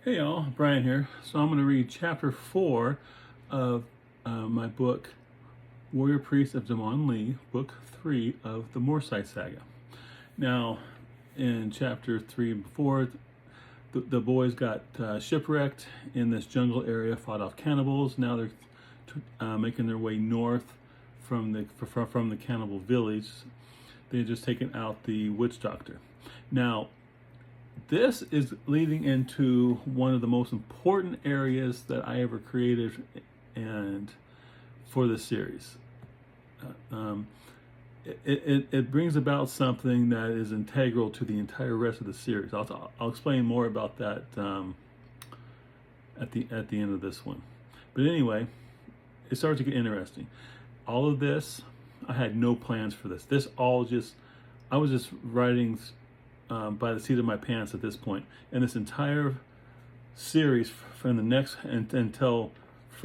Hey y'all, Brian here. So I'm going to read chapter 4 of my book, Warrior Priest of Dmon-li, book 3 of the Morcyth Saga. Now, in chapter 3 and 4, the boys got shipwrecked in this jungle area, fought off cannibals. Now they're making their way north from the cannibal village. They've just taken out the witch doctor. Now, this is leading into one of the most important areas that I ever created and for this series. It brings about something that is integral to the entire rest of the series. I'll explain more about that at the end of this one. But anyway, it starts to get interesting. All of this, I had no plans for this. I was just writing by the seat of my pants at this point. And this entire series from the next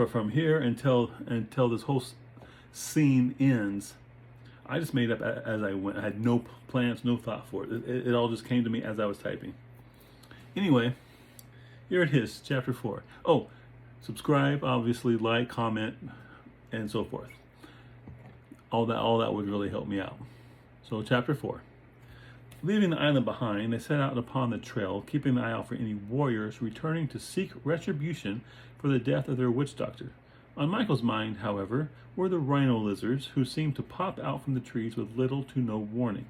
from here until this whole scene ends, I just made up as I went. I had no plans, no thought for it. It all just came to me as I was typing. Anyway, here it is, chapter 4. Oh, subscribe, obviously, like, comment, and so forth. All that would really help me out. So, chapter 4. Leaving the island behind, they set out upon the trail, keeping an eye out for any warriors returning to seek retribution for the death of their witch doctor. On Michael's mind, however, were the rhino lizards, who seemed to pop out from the trees with little to no warning.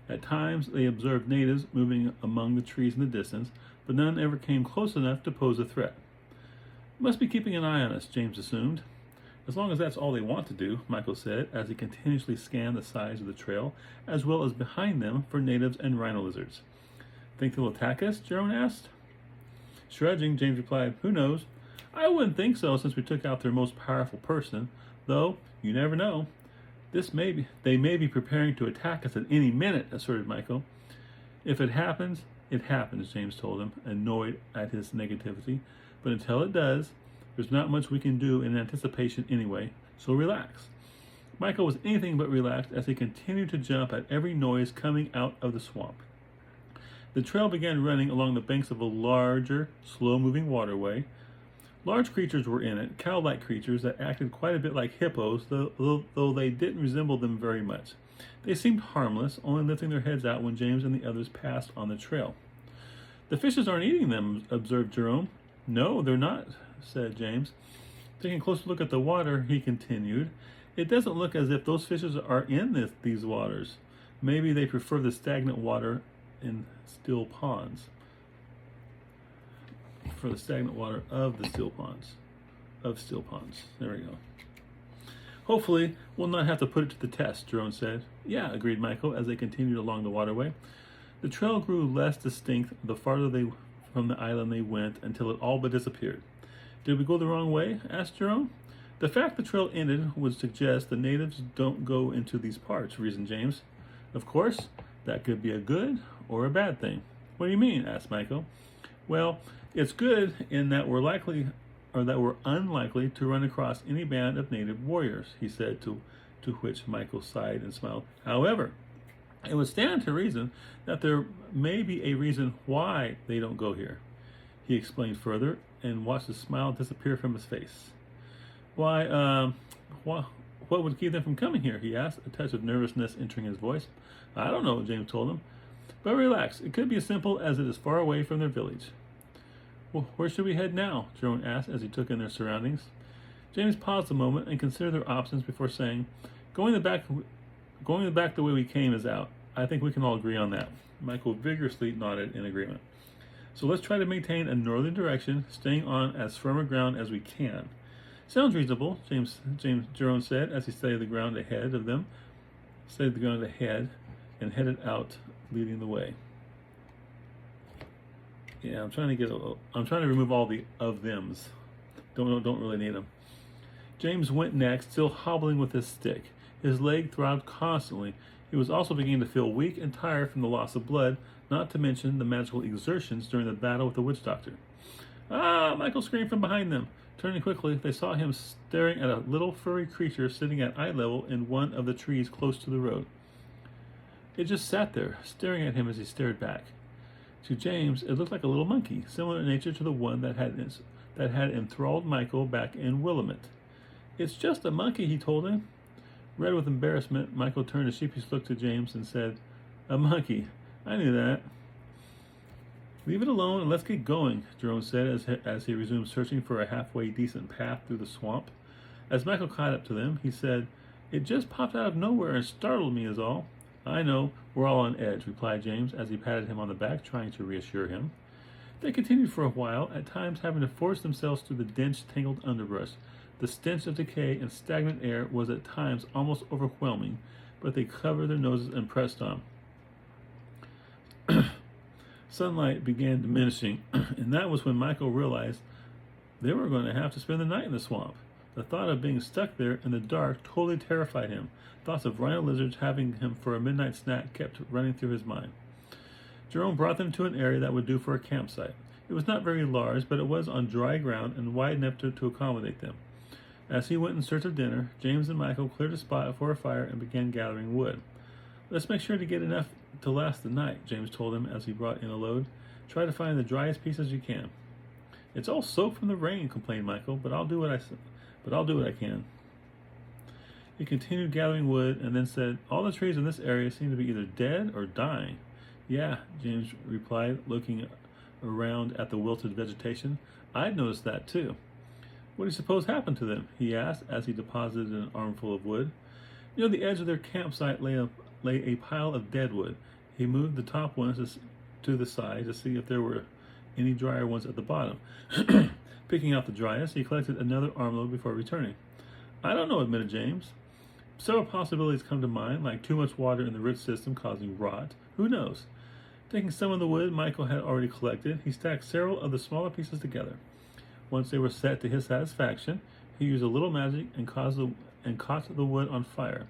At times, they observed natives moving among the trees in the distance, but none ever came close enough to pose a threat. "Must be keeping an eye on us," James assumed. "As long as that's all they want to do," Michael said, as he continuously scanned the sides of the trail, as well as behind them, for natives and rhino lizards. "Think they'll attack us?" Jiron asked. Shrugging, James replied, "Who knows? I wouldn't think so, since we took out their most powerful person, though you never know. They may be preparing to attack us at any minute," asserted Michael. "If it happens, James told him, annoyed at his negativity. "But until it does, there's not much we can do in anticipation anyway, so relax." Michael was anything but relaxed as he continued to jump at every noise coming out of the swamp. The trail began running along the banks of a larger, slow-moving waterway. Large creatures were in it, cow-like creatures that acted quite a bit like hippos, though they didn't resemble them very much. They seemed harmless, only lifting their heads out when James and the others passed on the trail. "The fishes aren't eating them," observed Jiron. "No, they're not," said James. Taking a closer look at the water, he continued, "It doesn't look as if those fishes are in these waters. Maybe they prefer the stagnant water in still ponds. For the stagnant water of the still ponds. There we go. "Hopefully, we'll not have to put it to the test," Jiron said. "Yeah," agreed Michael as they continued along the waterway. The trail grew less distinct the farther from the island they went, until it all but disappeared. "Did we go the wrong way?" asked Jiron. "The fact the trail ended would suggest the natives don't go into these parts," reasoned James. "Of course, that could be a good or a bad thing." "What do you mean?" asked Michael. "Well, it's good in that we're unlikely to run across any band of native warriors," he said, to which Michael sighed and smiled. "However, it would stand to reason that there may be a reason why they don't go here." He explained further and watched the smile disappear from his face. What would keep them from coming here?" he asked, a touch of nervousness entering his voice. "I don't know," James told him. "But relax, it could be as simple as it is far away from their village." "Well, where should we head now?" Jiron asked as he took in their surroundings. James paused a moment and considered their options before saying, Going back the way we came is out. I think we can all agree on that." Michael vigorously nodded in agreement. "So let's try to maintain a northern direction, staying on as firmer ground as we can." "Sounds reasonable," Jiron said as he studied the ground ahead and headed out, leading the way. Yeah, I'm trying to remove all the of thems. Don't really need them. James went next, still hobbling with his stick. His leg throbbed constantly. He was also beginning to feel weak and tired from the loss of blood, not to mention the magical exertions during the battle with the witch doctor. "Ah!" Michael screamed from behind them. Turning quickly, they saw him staring at a little furry creature sitting at eye level in one of the trees close to the road. It just sat there, staring at him as he stared back. To James, it looked like a little monkey, similar in nature to the one that had enthralled MIko back in Willamette. "It's just a monkey," he told him. Red with embarrassment, MIko turned a sheepish look to James and said, "A monkey. I knew that." "Leave it alone and let's get going," Jiron said as he resumed searching for a halfway decent path through the swamp. As MIko caught up to them, he said, "It just popped out of nowhere and startled me is all." "I know, we're all on edge," replied James as he patted him on the back, trying to reassure him. They continued for a while, at times having to force themselves through the dense, tangled underbrush. The stench of decay and stagnant air was at times almost overwhelming, but they covered their noses and pressed on. Sunlight began diminishing, and that was when MIko realized they were going to have to spend the night in the swamp. The thought of being stuck there in the dark totally terrified him. Thoughts of rhino lizards having him for a midnight snack kept running through his mind. Jiron brought them to an area that would do for a campsite. It was not very large, but it was on dry ground and wide enough to accommodate them. As he went in search of dinner, James and MIko cleared a spot for a fire and began gathering wood. "Let's make sure to get enough to last the night," James told him as he brought in a load. "Try to find the driest pieces you can." "It's all soaked from the rain," complained MIko, but I'll do what I can. He continued gathering wood and then said, "All the trees in this area seem to be either dead or dying." "Yeah," James replied, looking around at the wilted vegetation. "I'd noticed that too." "What do you suppose happened to them?" he asked as he deposited an armful of wood. Near the edge of their campsite lay a pile of dead wood. He moved the top ones to the side to see if there were any drier ones at the bottom. Picking out the driest, he collected another armload before returning. "I don't know," admitted James. "Several possibilities come to mind, like too much water in the root system causing rot. Who knows?" Taking some of the wood MIko had already collected, he stacked several of the smaller pieces together. Once they were set to his satisfaction, he used a little magic and caught the wood on fire.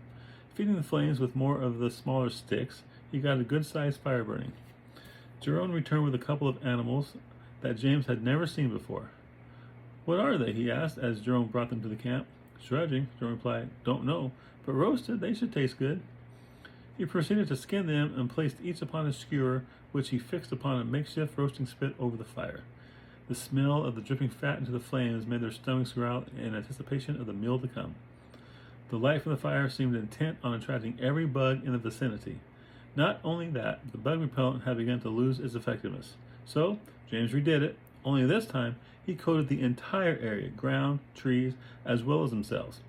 Feeding the flames with more of the smaller sticks, he got a good-sized fire burning. Jiron returned with a couple of animals that James had never seen before. "What are they?" he asked as Jiron brought them to the camp. Shrugging, Jiron replied, "Don't know, but roasted, they should taste good." He proceeded to skin them and placed each upon a skewer, which he fixed upon a makeshift roasting spit over the fire. The smell of the dripping fat into the flames made their stomachs growl in anticipation of the meal to come. The light from the fire seemed intent on attracting every bug in the vicinity. Not only that, the bug repellent had begun to lose its effectiveness. So, James redid it, only this time he coated the entire area, ground, trees, as well as themselves.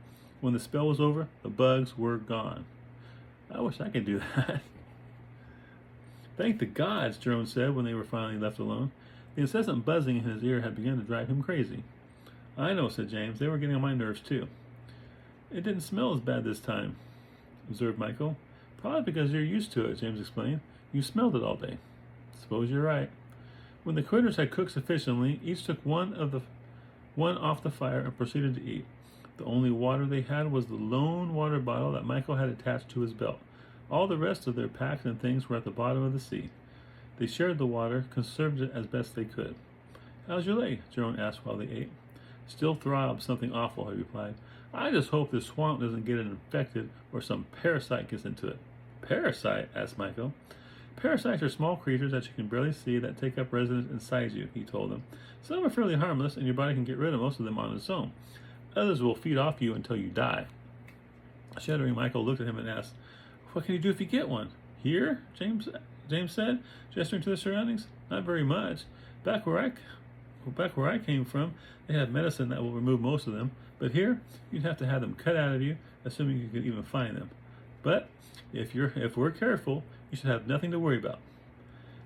When the spell was over, the bugs were gone. I wish I could do that. "Thank the gods," Jiron said when they were finally left alone. The incessant buzzing in his ear had begun to drive him crazy. "I know," said James. "They were getting on my nerves too." "It didn't smell as bad this time," observed MIko. "Probably because you're used to it," James explained. "You smelled it all day." "Suppose you're right." When the critters had cooked sufficiently, each took one off the fire and proceeded to eat. The only water they had was the lone water bottle that MIko had attached to his belt. All the rest of their packs and things were at the bottom of the sea. They shared the water, conserved it as best they could. "How's your leg?" Jiron asked while they ate. "Still throbs something awful," he replied. "I just hope this swamp doesn't get infected or some parasite gets into it." "Parasite?" asked MIko. "Parasites are small creatures that you can barely see that take up residence inside you," he told them. "Some are fairly harmless, and your body can get rid of most of them on its own. Others will feed off you until you die." Shuddering, MIko looked at him and asked, "What can you do if you get one?" "Here?" James said, gesturing to the surroundings. "Not very much. Back where I came from, they have medicine that will remove most of them. But here, you'd have to have them cut out of you, assuming you could even find them. But if we're careful, you should have nothing to worry about."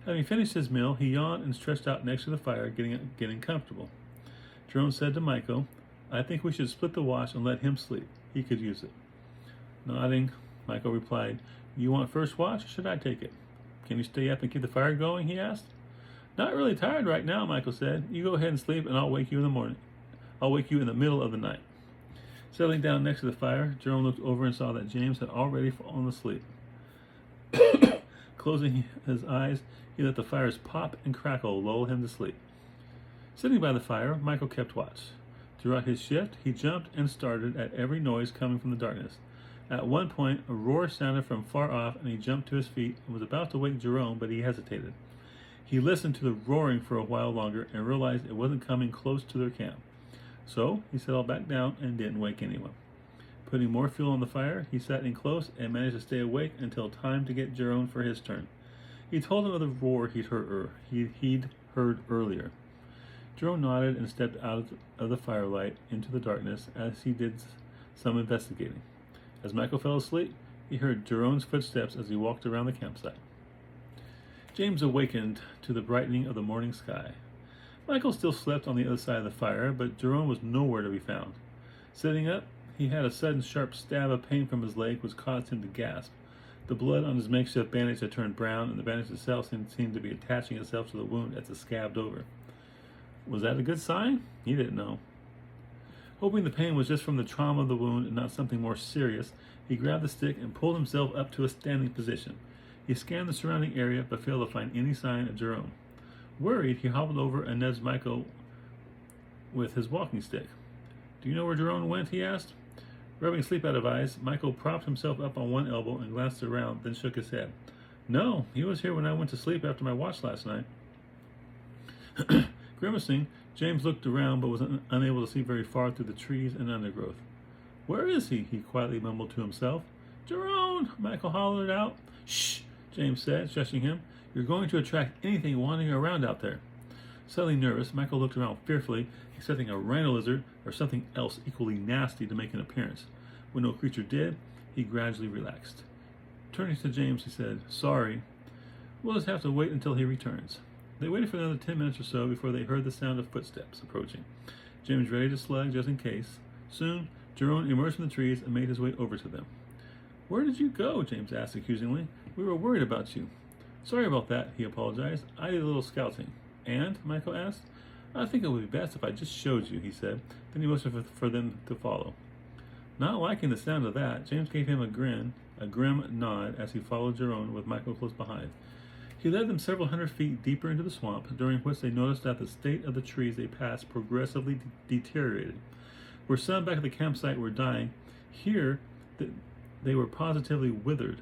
Having finished his meal, he yawned and stretched out next to the fire, getting comfortable. Jiron said to MIko, "I think we should split the watch and let him sleep. He could use it." Nodding, MIko replied, "You want first watch, or should I take it?" "Can you stay up and keep the fire going?" he asked. "Not really tired right now," MIko said. "You go ahead and sleep, and I'll wake you in the morning. I'll wake you in the middle of the night." Settling down next to the fire, Jiron looked over and saw that James had already fallen asleep. Closing his eyes, he let the fire's pop and crackle lull him to sleep. Sitting by the fire, MIko kept watch. Throughout his shift, he jumped and started at every noise coming from the darkness. At one point, a roar sounded from far off, and he jumped to his feet and was about to wake Jiron, but he hesitated. He listened to the roaring for a while longer and realized it wasn't coming close to their camp. So he settled back down and didn't wake anyone. Putting more fuel on the fire, he sat in close and managed to stay awake until time to get Jiron for his turn. He told him of the roar he'd heard earlier. Jiron nodded and stepped out of the firelight into the darkness as he did some investigating. As MIko fell asleep, he heard Jiron's footsteps as he walked around the campsite. James awakened to the brightening of the morning sky. MIko still slept on the other side of the fire, but Jiron was nowhere to be found. Sitting up, he had a sudden sharp stab of pain from his leg, which caused him to gasp. The blood on his makeshift bandage had turned brown, and the bandage itself seemed to be attaching itself to the wound as it scabbed over. Was that a good sign? He didn't know. Hoping the pain was just from the trauma of the wound and not something more serious, he grabbed the stick and pulled himself up to a standing position. He scanned the surrounding area, but failed to find any sign of Jiron. Worried, he hobbled over and nudged MIko with his walking stick. "Do you know where Jiron went?" he asked. Rubbing sleep out of eyes, MIko propped himself up on one elbow and glanced around, then shook his head. "No, he was here when I went to sleep after my watch last night." Grimacing, James looked around but was unable to see very far through the trees and undergrowth. "Where is he?" he quietly mumbled to himself. "Jiron!" MIko hollered out. "Shh!" James said, shushing him. "You're going to attract anything wandering around out there." Suddenly nervous, MIko looked around fearfully, expecting a rhino lizard or something else equally nasty to make an appearance. When no creature did, he gradually relaxed. Turning to James, he said, "Sorry. We'll just have to wait until he returns." They waited for another 10 minutes or so before they heard the sound of footsteps approaching. James ready to slug just in case. Soon, Jiron emerged from the trees and made his way over to them. "Where did you go?" James asked accusingly. "We were worried about you." "Sorry about that," he apologized. "I did a little scouting." "And?" MIko asked. "I think it would be best if I just showed you," he said. Then he motioned for them to follow. Not liking the sound of that, James gave him a grim nod as he followed Jiron with MIko close behind. He led them several hundred feet deeper into the swamp, during which they noticed that the state of the trees they passed progressively deteriorated. Where some back at the campsite were dying, here they were positively withered.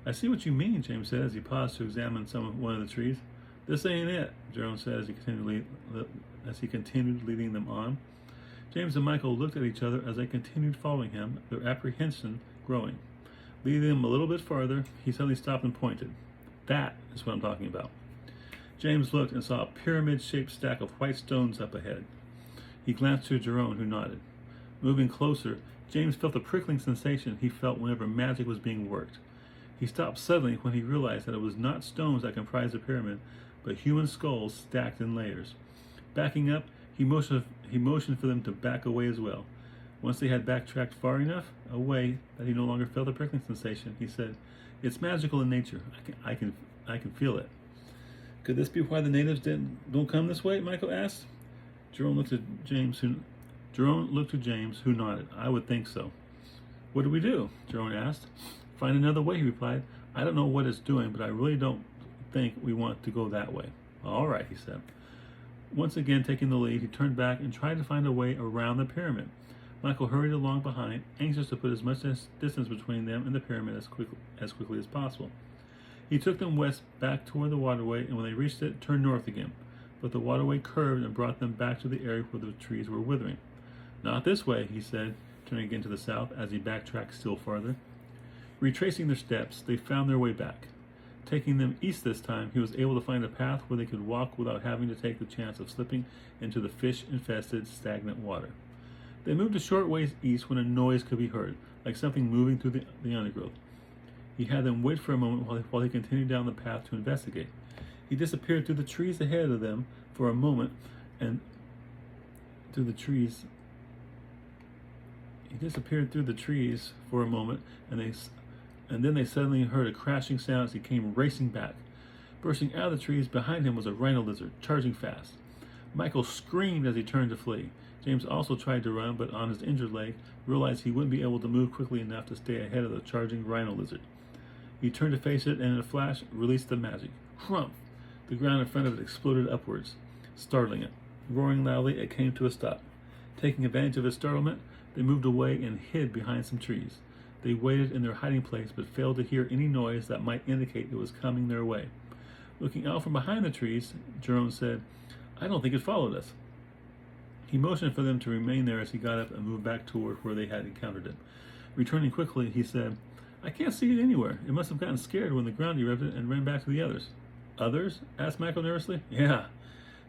"I see what you mean," James said as he paused to examine one of the trees. "This ain't it," Jiron said as he continued leading them on. James and MIko looked at each other as they continued following him, their apprehension growing. Leading them a little bit farther, he suddenly stopped and pointed. "That is what I'm talking about." James looked and saw a pyramid-shaped stack of white stones up ahead. He glanced to Jiron, who nodded. Moving closer, James felt the prickling sensation he felt whenever magic was being worked. He stopped suddenly when he realized that it was not stones that comprised the pyramid, but human skulls stacked in layers. Backing up, he motioned for them to back away as well. Once they had backtracked far enough away that he no longer felt the prickling sensation, he said, "It's magical in nature. I can feel it." "Could this be why the natives don't come this way?" MIko asked. Jiron looked to James, who nodded. "I would think so." "What do we do?" Jiron asked. "Find another way," he replied. "I don't know what it's doing, but I really don't think we want to go that way." "All right," he said. Once again taking the lead, he turned back and tried to find a way around the pyramid. MIko hurried along behind, anxious to put as much distance between them and the pyramid as quickly as possible. He took them west back toward the waterway, and when they reached it, turned north again. But the waterway curved and brought them back to the area where the trees were withering. "Not this way," he said, turning again to the south as he backtracked still farther. Retracing their steps, they found their way back. Taking them east this time, he was able to find a path where they could walk without having to take the chance of slipping into the fish-infested, stagnant water. They moved a short ways east when a noise could be heard, like something moving through the undergrowth. He had them wait for a moment while he continued down the path to investigate. He disappeared through the trees ahead of them for a moment, and then they suddenly heard a crashing sound as he came racing back. Bursting out of the trees behind him was a rhino lizard, charging fast. MIko screamed as he turned to flee. James also tried to run, but on his injured leg, realized he wouldn't be able to move quickly enough to stay ahead of the charging rhino lizard. He turned to face it and in a flash released the magic. Crumph! The ground in front of it exploded upwards, startling it. Roaring loudly, it came to a stop. Taking advantage of his startlement, they moved away and hid behind some trees. They waited in their hiding place but failed to hear any noise that might indicate it was coming their way. Looking out from behind the trees, Jiron said, "I don't think it followed us." He motioned for them to remain there as he got up and moved back toward where they had encountered it. Returning quickly, he said, "I can't see it anywhere. It must have gotten scared when the ground erupted and ran back to the others." "Others?" asked MIko nervously. "Yeah,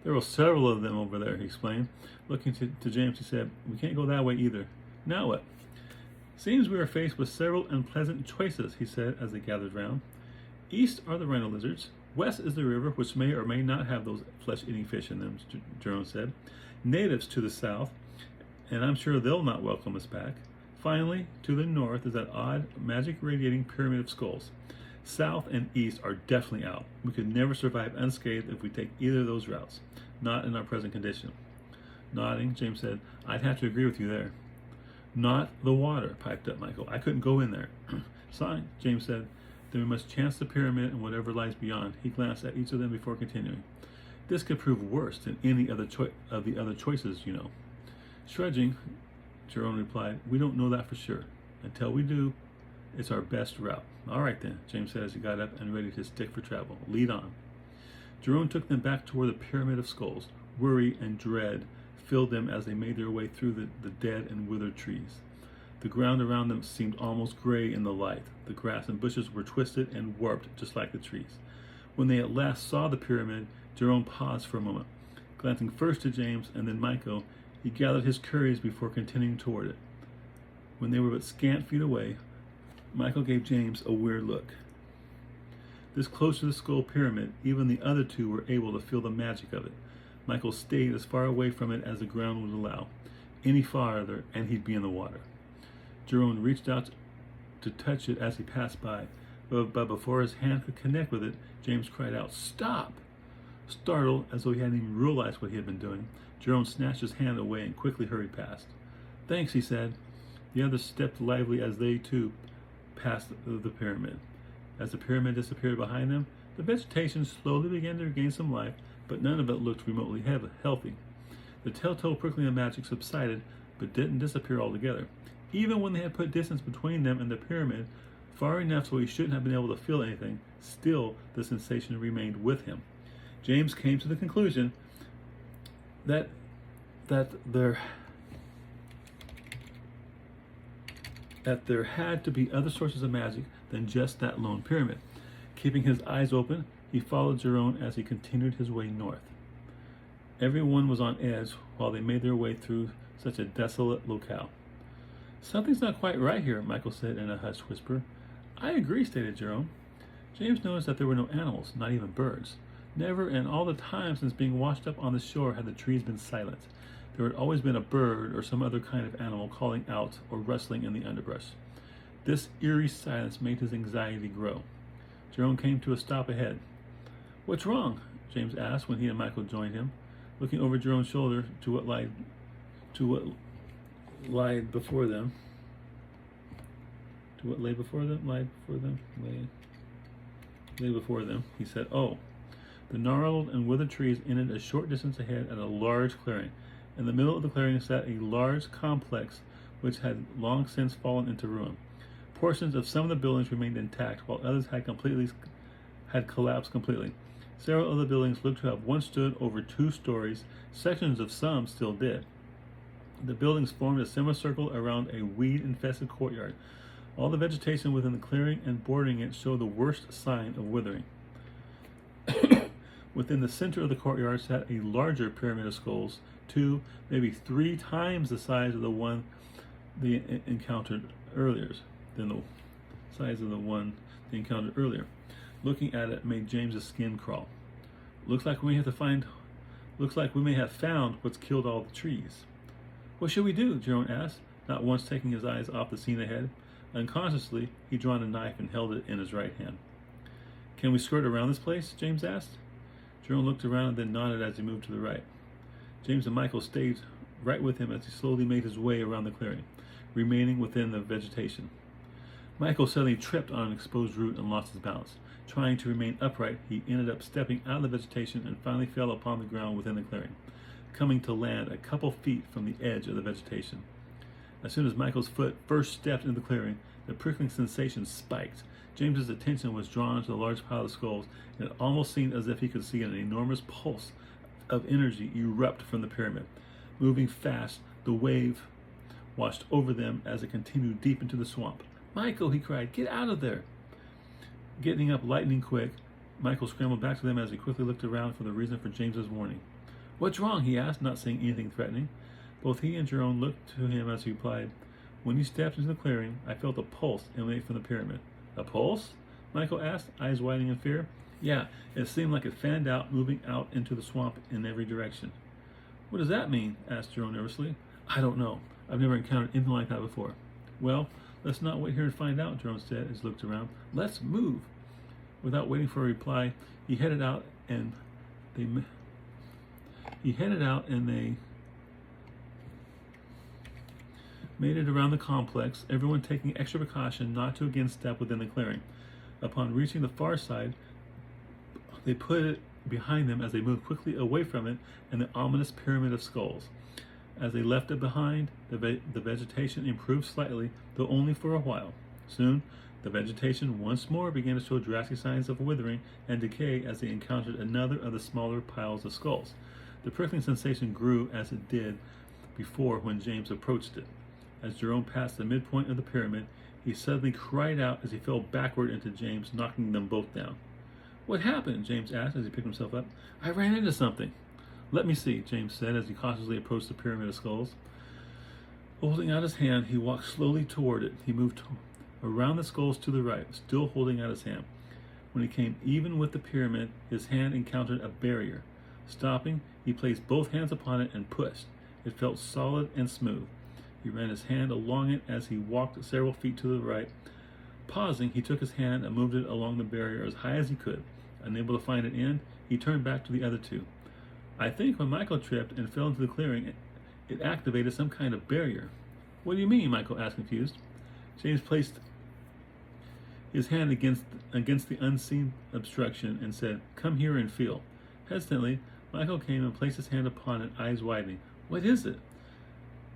there were several of them over there," he explained. Looking to James, he said, "We can't go that way either. Now what?" "Seems we are faced with several unpleasant choices," he said as they gathered round. "East are the rhino lizards. West is the river, which may or may not have those flesh-eating fish in them," Jiron said. "Natives to the south, and I'm sure they'll not welcome us back. Finally, to the north is that odd, magic-radiating pyramid of skulls. South and east are definitely out. We could never survive unscathed if we take either of those routes. Not in our present condition." Nodding, James said, "I'd have to agree with you there." "Not the water," piped up MIko. "I couldn't go in there." "Fine," James said. "Then we must chance the pyramid and whatever lies beyond." He glanced at each of them before continuing. "This could prove worse than any other of the other choices, you know." Shrugging, Jiron replied, "We don't know that for sure. Until we do, it's our best route." "All right then," James said as he got up and ready to stick for travel. "Lead on." Jiron took them back toward the pyramid of skulls. Worry and dread filled them as they made their way through the dead and withered trees. The ground around them seemed almost gray in the light. The grass and bushes were twisted and warped just like the trees. When they at last saw the pyramid, Jiron paused for a moment. Glancing first to James and then MIko, he gathered his courage before continuing toward it. When they were but scant feet away, MIko gave James a weird look. This close to the skull pyramid, even the other two were able to feel the magic of it. MIko stayed as far away from it as the ground would allow. Any farther, and he'd be in the water. Jiron reached out to touch it as he passed by, but before his hand could connect with it, James cried out, "Stop!" Startled, as though he hadn't even realized what he had been doing, Jiron snatched his hand away and quickly hurried past. "Thanks," he said. The others stepped lively as they, too, passed the pyramid. As the pyramid disappeared behind them, the vegetation slowly began to regain some life, but none of it looked remotely healthy. The telltale prickling of magic subsided, but didn't disappear altogether. Even when they had put distance between them and the pyramid, far enough so he shouldn't have been able to feel anything, still the sensation remained with him. James came to the conclusion that there had to be other sources of magic than just that lone pyramid. Keeping his eyes open, he followed Jiron as he continued his way north. Everyone was on edge while they made their way through such a desolate locale. "Something's not quite right here," MIko said in a hushed whisper. "I agree," stated Jiron. James noticed that there were no animals, not even birds. Never in all the time since being washed up on the shore had the trees been silent. There had always been a bird or some other kind of animal calling out or rustling in the underbrush. This eerie silence made his anxiety grow. Jiron came to a stop ahead. "What's wrong?" James asked when he and MIko joined him. Looking over Jiron's shoulder to what lay before them, he said, "Oh." The gnarled and withered trees ended a short distance ahead at a large clearing. In the middle of the clearing sat a large complex which had long since fallen into ruin. Portions of some of the buildings remained intact, while others had collapsed completely. Several of the buildings looked to have once stood over 2 stories. Sections of some still did. The buildings formed a semicircle around a weed-infested courtyard. All the vegetation within the clearing and bordering it showed the worst sign of withering. Within the center of the courtyard sat a larger pyramid of skulls, 2, maybe 3 times the size of the one they encountered earlier. Looking at it made James's skin crawl. Looks like we may have found what's killed all the trees." "What should we do?" Jiron asked, not once taking his eyes off the scene ahead. Unconsciously, he drew a knife and held it in his right hand. "Can we skirt around this place?" James asked. Jiron looked around and then nodded as he moved to the right. James and MIko stayed right with him as he slowly made his way around the clearing, remaining within the vegetation. MIko suddenly tripped on an exposed root and lost his balance. Trying to remain upright, he ended up stepping out of the vegetation and finally fell upon the ground within the clearing, coming to land a couple feet from the edge of the vegetation. As soon as MIko's foot first stepped into the clearing, the prickling sensation spiked. James's attention was drawn to the large pile of skulls, and it almost seemed as if he could see an enormous pulse of energy erupt from the pyramid. Moving fast, the wave washed over them as it continued deep into the swamp. "MIko," he cried, "get out of there!" Getting up lightning quick, MIko scrambled back to them as he quickly looked around for the reason for James's warning. "What's wrong?" he asked, not saying anything threatening. Both he and Jiron looked to him as he replied, "When you stepped into the clearing, I felt a pulse emanate from the pyramid." "A pulse?" MIko asked, eyes widening in fear. "Yeah, it seemed like it fanned out, moving out into the swamp in every direction." "What does that mean?" asked Jiron nervously. "I don't know. I've never encountered anything like that before." "Well, let's not wait here and find out," Jiron said as he looked around. "Let's move." Without waiting for a reply, he headed out and they made it around the complex, everyone taking extra precaution not to again step within the clearing. Upon reaching the far side, they put it behind them as they moved quickly away from it and the ominous pyramid of skulls. As they left it behind, the vegetation improved slightly, though only for a while. Soon, the vegetation once more began to show drastic signs of withering and decay as they encountered another of the smaller piles of skulls. The prickling sensation grew as it did before when James approached it. As Jiron passed the midpoint of the pyramid, he suddenly cried out as he fell backward into James, knocking them both down. "What happened?" James asked as he picked himself up. "I ran into something." "Let me see," James said as he cautiously approached the pyramid of skulls. Holding out his hand, he walked slowly toward it. He moved around the skulls to the right, still holding out his hand. When he came even with the pyramid, his hand encountered a barrier. Stopping, he placed both hands upon it and pushed. It felt solid and smooth. He ran his hand along it as he walked several feet to the right. Pausing, he took his hand and moved it along the barrier as high as he could. Unable to find an end, he turned back to the other two. "I think when MIko tripped and fell into the clearing, it activated some kind of barrier." "What do you mean?" MIko asked, confused. James placed his hand against the unseen obstruction and said, "Come here and feel." Hesitantly, MIko came and placed his hand upon it, eyes widening. "What is it?"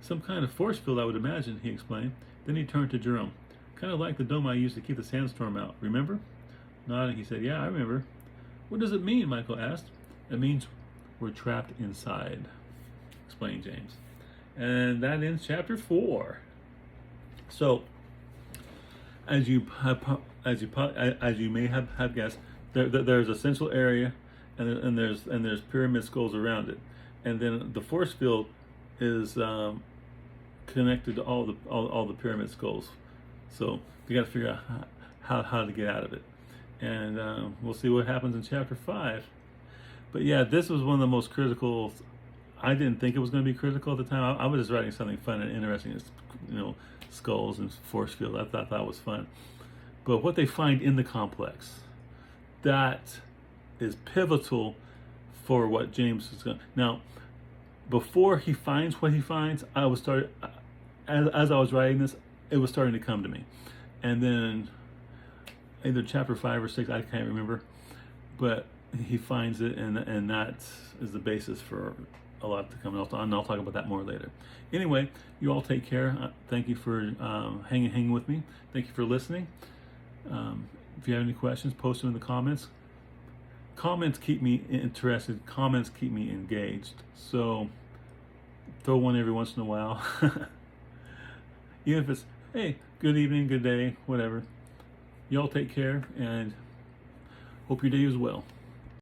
"Some kind of force field, I would imagine," he explained. Then he turned to Jiron. "Kind of like the dome I used to keep the sandstorm out, remember?" Nodding, he said, "Yeah, I remember." "What does it mean?" MIko asked. "It means we're trapped inside," explained James. And that ends chapter 4. So, as you may have guessed, there's a central area, and there's pyramid skulls around it, and then the force field is connected to all the pyramid skulls. So you got to figure out how to get out of it, and we'll see what happens in chapter 5. But yeah, this was one of the most critical. I didn't think it was going to be critical at the time. I was just writing something fun and interesting, skulls and force field. I thought that was fun. But what they find in the complex, that is pivotal for what James is going to. Now, before he finds what he finds, as I was writing this, it was starting to come to me. And then either chapter 5 or 6, I can't remember, but he finds it, and that is the basis for a lot to come. And I'll talk about that more later. Anyway, you all take care. Thank you for hanging with me. Thank you for listening. If you have any questions, post them in the comments. Comments keep me interested. Comments keep me engaged. So throw one every once in a while. Even if it's, hey, good evening, good day, whatever. Y'all take care, and hope your day is well.